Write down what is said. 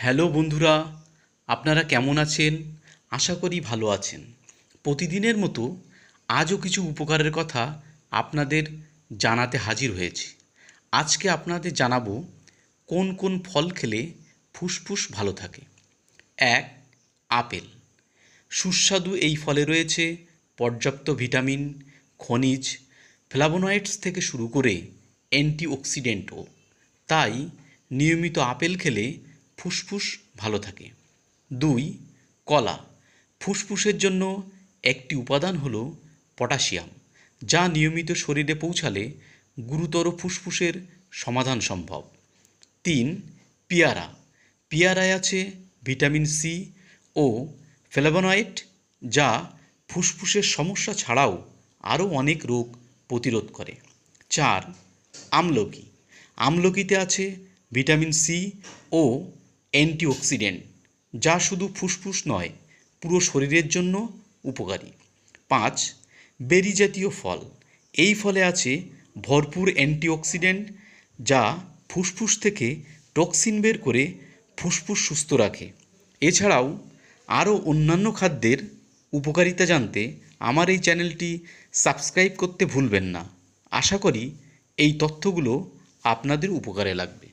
Hello বন্ধুরা, আপনারা কেমন আছেন? আশা করি ভালো আছেন। প্রতিদিনের মতো আজও কিছু উপকারের কথা আপনাদের জানাতে হাজির হয়েছি। আজকে আপনাদের জানাবো কোন কোন ফল খেলে ফুসফুস ভালো থাকে। ১. আপেল। সুস্বাদু এই ফলে রয়েছে পর্যাপ্ত ভিটামিন, খনিজ, ফ্ল্যাভোনয়েডস থেকে শুরু করে অ্যান্টিঅক্সিডেন্টও। তাই নিয়মিত আপেল খেলে ফুসফুস ভালো থাকে। ২. কলা। ফুসফুসের জন্য একটি উপাদান হল পটাশিয়াম, যা নিয়মিত শরীরে পৌঁছালে গুরুতর ফুসফুসের সমাধান সম্ভব। ৩. পেয়ারা। পেয়ারায় আছে ভিটামিন সি ও ফ্ল্যাভোনয়েড, যা ফুসফুসের সমস্যা ছাড়াও আরও অনেক রোগ প্রতিরোধ করে। ৪. আমলকি। আমলকিতে আছে ভিটামিন সি ও অ্যান্টিঅক্সিডেন্ট, যা শুধু ফুসফুস নয়, পুরো শরীরের জন্য উপকারী। ৫. বেরি জাতীয় ফল। এই ফলে আছে ভরপুর অ্যান্টিঅক্সিডেন্ট, যা ফুসফুস থেকে টক্সিন বের করে ফুসফুস সুস্থ রাখে। এছাড়াও আরও অন্যান্য খাদ্যের উপকারিতা জানতে আমার এই চ্যানেলটি সাবস্ক্রাইব করতে ভুলবেন না। আশা করি এই তথ্যগুলো আপনাদের উপকারে লাগবে।